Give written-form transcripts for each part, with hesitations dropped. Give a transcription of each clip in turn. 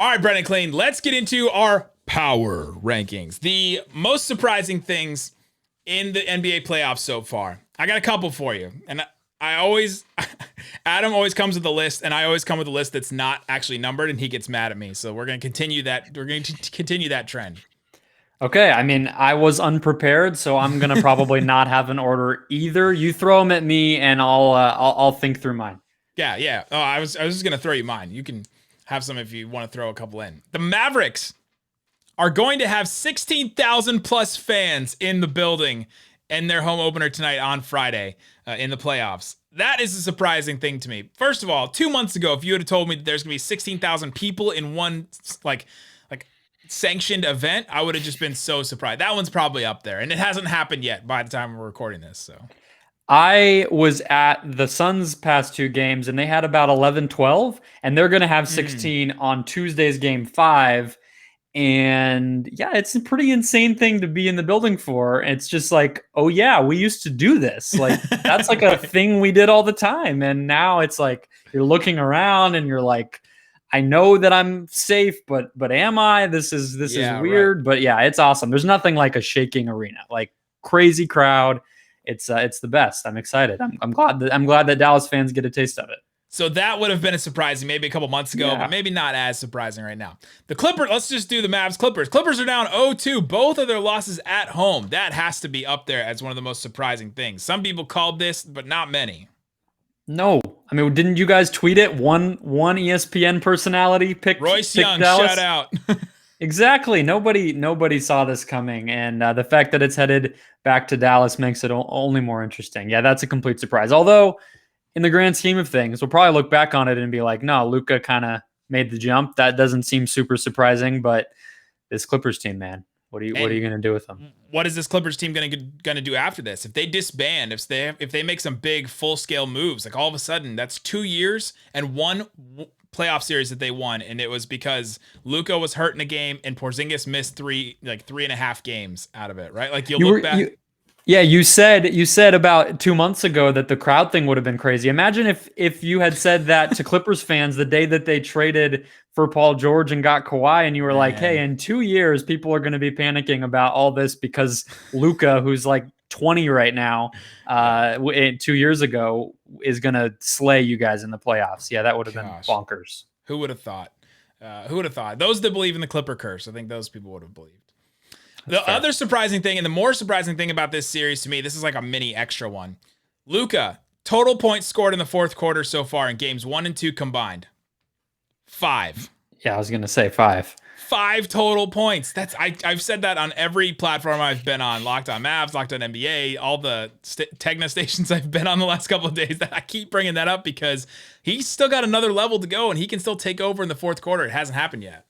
All right, Brendon, Kleen, let's get into our power rankings. The most surprising things in the NBA playoffs so far. I got a couple for you. And I always, Adam always comes with a list, and I always come with a list that's not actually numbered, and he gets mad at me. So we're going to continue that. We're going to continue that trend. Okay, I mean, I was unprepared, so I'm gonna probably not have an order either. You throw them at me, and I'll think through mine. Yeah. Oh, I was just going to throw you mine. You can have some if you want to throw a couple in. The Mavericks are going to have 16,000 plus fans in the building in their home opener tonight on Friday in the playoffs. That is a surprising thing to me. First of all, 2 months ago, if you would have told me that there's going to be 16,000 people in one like sanctioned event, I would have just been so surprised. That one's probably up there, and it hasn't happened yet by the time we're recording this. So I was at the Suns' past two games, and they had about 11, 12, and they're going to have 16 on Tuesday's game 5. And yeah, it's a pretty insane thing to be in the building for. It's just like, oh yeah, we used to do this. Like that's like a thing we did all the time. And now it's like you're looking around and you're like, I know that I'm safe, but am I? This is weird. Right. But yeah, it's awesome. There's nothing like a shaking arena, like crazy crowd. It's the best. I'm excited. I'm glad that Dallas fans get a taste of it. So that would have been a surprising maybe a couple months ago, but maybe not as surprising right now. The Clippers, let's just do the Mavs Clippers. Clippers are down 0-2, both of their losses at home. That has to be up there as one of the most surprising things. Some people called this, but not many. No. I mean, didn't you guys tweet it? One ESPN personality picked Royce Young, Dallas. shout out. Exactly. Nobody saw this coming. And the fact that it's headed back to Dallas makes it only more interesting. Yeah, that's a complete surprise. Although, in the grand scheme of things, we'll probably look back on it and be like, no, Luka kind of made the jump. That doesn't seem super surprising, but this Clippers team, man, what are you going to do with them? What is this Clippers team going to do after this? If they disband, if they make some big full-scale moves, like all of a sudden, that's 2 years and one playoff series that they won, and it was because Luka was hurt in a game and Porzingis missed 3.5 games out of it, right? Like you said about 2 months ago that the crowd thing would have been crazy. Imagine if you had said that to Clippers fans the day that they traded for Paul George and got Kawhi, and you were like, hey, in 2 years, people are going to be panicking about all this because Luka, who's like 20 right now, 2 years ago, is going to slay you guys in the playoffs. Yeah, that would have been bonkers. Who would have thought? Those that believe in the Clipper curse, I think those people would have believed. The other surprising thing, and the more surprising thing about this series to me, this is like a mini extra one. Luka, total points scored in the fourth quarter so far in games 1 and 2 combined. 5. Yeah, I was going to say 5. 5 total points. I've said that on every platform I've been on. LockedOnMavs, LockedOnNBA, all the Tegna stations I've been on the last couple of days. That I keep bringing that up because he's still got another level to go, and he can still take over in the fourth quarter. It hasn't happened yet.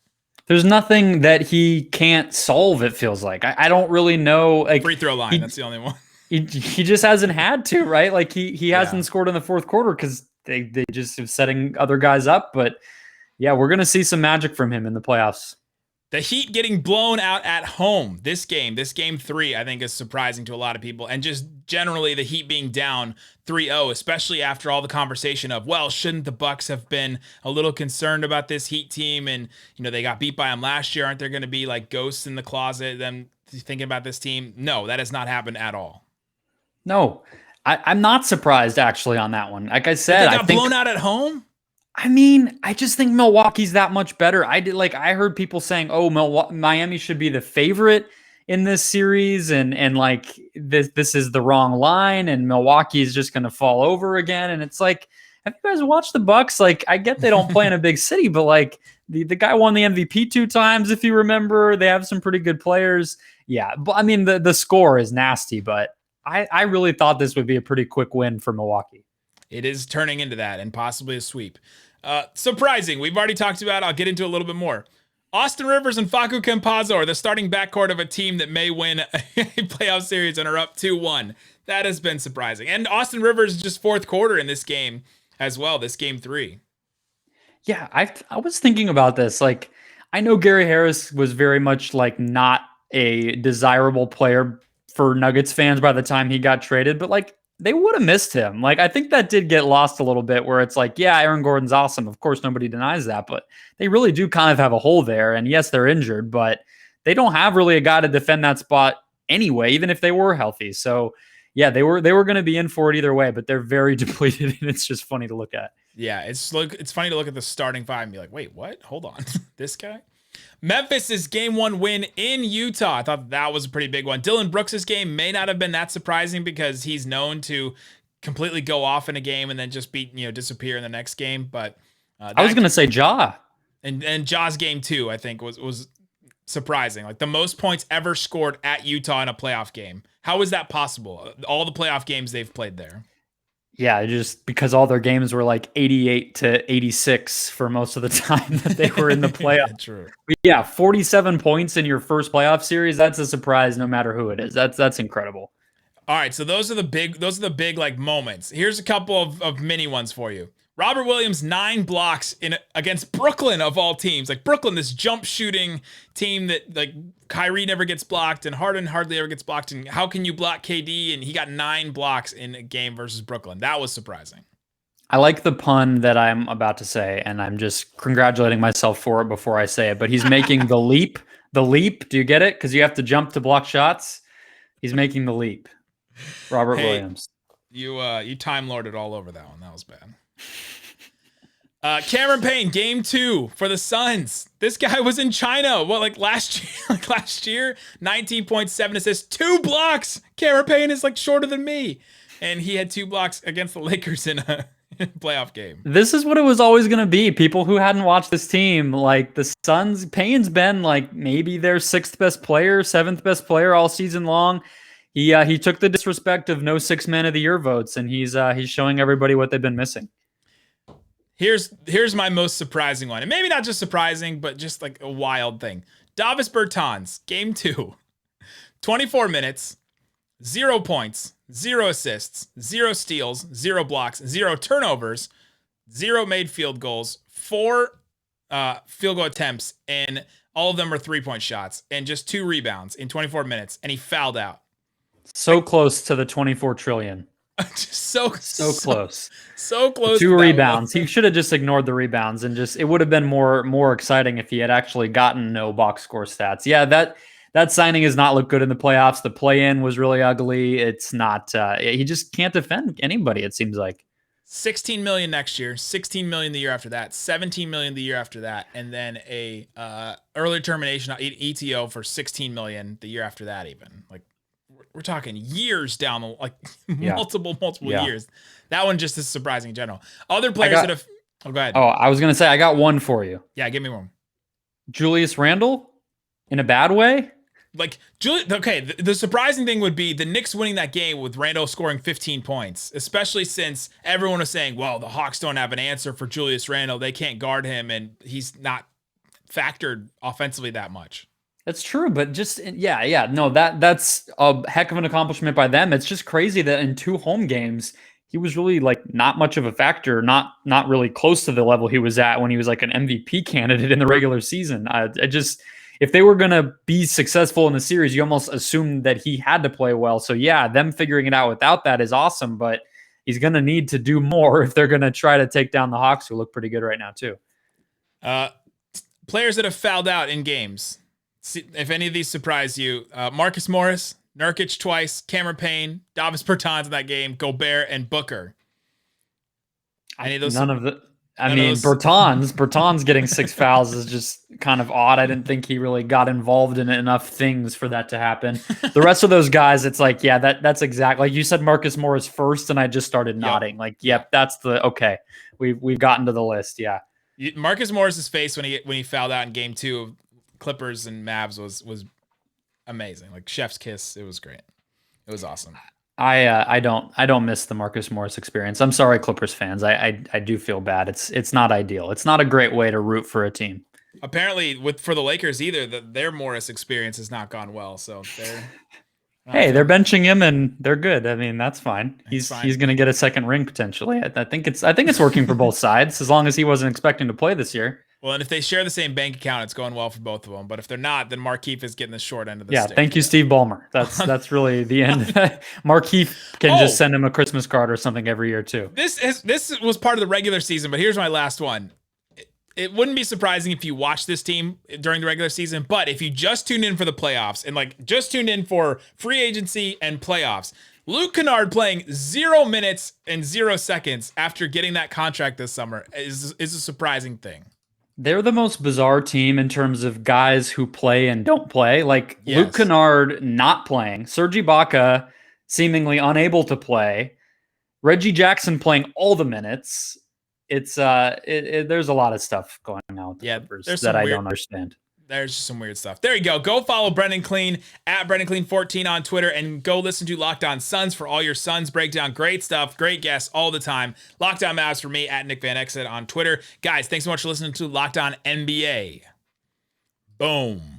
There's nothing that he can't solve, it feels like. I don't really know. Like, free throw line, that's the only one. He just hasn't had to, right? Like he hasn't scored in the fourth quarter because they just are setting other guys up. But yeah, we're going to see some magic from him in the playoffs. The Heat getting blown out at home. This game 3, I think is surprising to a lot of people. And just generally the Heat being down 3-0, especially after all the conversation of, well, shouldn't the Bucks have been a little concerned about this Heat team? And, they got beat by them last year. Aren't there going to be like ghosts in the closet, them thinking about this team? No, that has not happened at all. No, I'm not surprised actually on that one. Like I said, they got blown out at home. I mean, I just think Milwaukee's that much better. I heard people saying, "Oh, Miami should be the favorite in this series," and like this is the wrong line, and Milwaukee is just going to fall over again. And it's like, have you guys watched the Bucks? Like, I get they don't play in a big city, but like the guy won the MVP 2 times, if you remember. They have some pretty good players. Yeah, but I mean the score is nasty, but I really thought this would be a pretty quick win for Milwaukee. It is turning into that and possibly a sweep. Surprising. We've already talked about it. I'll get into a little bit more. Austin Rivers and Facu Campazzo are the starting backcourt of a team that may win a playoff series and are up 2-1. That has been surprising. And Austin Rivers just fourth quarter in this game as well, this game 3. Yeah, I was thinking about this. Like, I know Gary Harris was very much like not a desirable player for Nuggets fans by the time he got traded, but like they would have missed him. Like, I think that did get lost a little bit where it's like, yeah, Aaron Gordon's awesome. Of course, nobody denies that, but they really do kind of have a hole there. And yes, they're injured, but they don't have really a guy to defend that spot anyway, even if they were healthy. So yeah, they were going to be in for it either way, but they're very depleted, and it's just funny to look at. Yeah, it's funny to look at the starting five and be like, wait, what? Hold on. This guy? Memphis' game 1 win in Utah. I thought that was a pretty big one. Dylan Brooks' game may not have been that surprising because he's known to completely go off in a game and then just disappear in the next game. But I was going to say Ja. And Ja's game 2, I think, was surprising. Like the most points ever scored at Utah in a playoff game. How is that possible? All the playoff games they've played there. Yeah, just because all their games were like 88 to 86 for most of the time that they were in the playoffs. Yeah, true. Yeah, 47 points in your first playoff series. That's a surprise no matter who it is. That's incredible. All right, so those are the big like moments. Here's a couple of mini ones for you. Robert Williams, 9 blocks against Brooklyn of all teams. Like Brooklyn, this jump shooting team that like Kyrie never gets blocked and Harden hardly ever gets blocked. And how can you block KD? And he got 9 blocks in a game versus Brooklyn. That was surprising. I like the pun that I'm about to say, and I'm just congratulating myself for it before I say it. But he's making the leap. The leap. Do you get it? Because you have to jump to block shots. He's making the leap. Robert Williams. You time lorded all over that one. That was bad. Cameron Payne, game 2 for the Suns. This guy was in China. What, like last year? 19.7 assists, 2 blocks. Cameron Payne is like shorter than me. And he had 2 blocks against the Lakers in a playoff game. This is what it was always going to be. People who hadn't watched this team, like the Suns, Payne's been like maybe their 6th best player, 7th best player all season long. He took the disrespect of no 6 man of the year votes, and he's showing everybody what they've been missing. Here's my most surprising one. And maybe not just surprising, but just like a wild thing. Davis Bertans, game 2. 24 minutes, 0 points, 0 assists, 0 steals, 0 blocks, 0 turnovers, 0 made field goals, 4 field goal attempts, and all of them are 3-point shots, and just 2 rebounds in 24 minutes, and he fouled out. So close to the 24 trillion. so close. So close. 2 rebounds. He should have just ignored the rebounds and it would have been more exciting if he had actually gotten no box score stats. Yeah, that signing has not looked good in the playoffs. The play-in was really ugly. It's not he just can't defend anybody, it seems like. 16 million next year, 16 million the year after that, 17 million the year after that, and then a early termination ETO for 16 million the year after that even. Like we're talking years down the multiple years. That one just is surprising in general. Other players that have go ahead. Oh, I was gonna say I got one for you. Yeah, give me one. Julius Randle in a bad way? Like the surprising thing would be the Knicks winning that game with Randle scoring 15 points, especially since everyone was saying, well, the Hawks don't have an answer for Julius Randle. They can't guard him, and he's not factored offensively that much. That's true, but just no, that's a heck of an accomplishment by them. It's just crazy that in 2 home games he was really like not much of a factor, not really close to the level he was at when he was like an MVP candidate in the regular season. If they were gonna be successful in the series, you almost assumed that he had to play well. So yeah, them figuring it out without that is awesome, but he's gonna need to do more if they're gonna try to take down the Hawks, who look pretty good right now too. Players that have fouled out in games. If any of these surprise you, Marcus Morris, Nurkic twice, Cameron Payne, Davis Bertans in that game, Gobert, and Booker. Any of those? None of the. I mean, Bertans getting 6 fouls is just kind of odd. I didn't think he really got involved in enough things for that to happen. The rest of those guys, it's like, yeah, that's exactly like you said. Marcus Morris first, and I just started nodding. Like, yep, that's the okay. We've gotten to the list. Yeah, Marcus Morris's face when he fouled out in game 2 of Clippers and Mavs was amazing. Like chef's kiss. It was great. It was awesome. I don't miss the Marcus Morris experience. I'm sorry, Clippers fans. I do feel bad. It's not ideal. It's not a great way to root for a team. Apparently, for the Lakers either, their Morris experience has not gone well. So they're benching him and they're good. I mean, that's fine. He's going to get a second ring potentially. I think it's working for both sides as long as he wasn't expecting to play this year. Well, and if they share the same bank account, it's going well for both of them. But if they're not, then Markieff is getting the short end of the stick. Thank you, Steve Ballmer. That's really the end. Markieff can just send him a Christmas card or something every year too. This was part of the regular season, but here's my last one. It wouldn't be surprising if you watched this team during the regular season, but if you just tuned in for the playoffs and like just tuned in for free agency and playoffs, Luke Kennard playing 0 minutes and 0 seconds after getting that contract this summer is a surprising thing. They're the most bizarre team in terms of guys who play and don't play. Like Luke Kennard not playing, Serge Ibaka seemingly unable to play, Reggie Jackson playing all the minutes. It's there's a lot of stuff going on with the Clippers that I don't understand. There's just some weird stuff. There you go. Go follow Brendon Kleen at BrendonKleen14 on Twitter and go listen to Locked On Suns for all your Suns breakdown. Great stuff. Great guests all the time. Locked On Mavs for me at Nick Van Exit on Twitter. Guys, thanks so much for listening to Locked On NBA. Boom.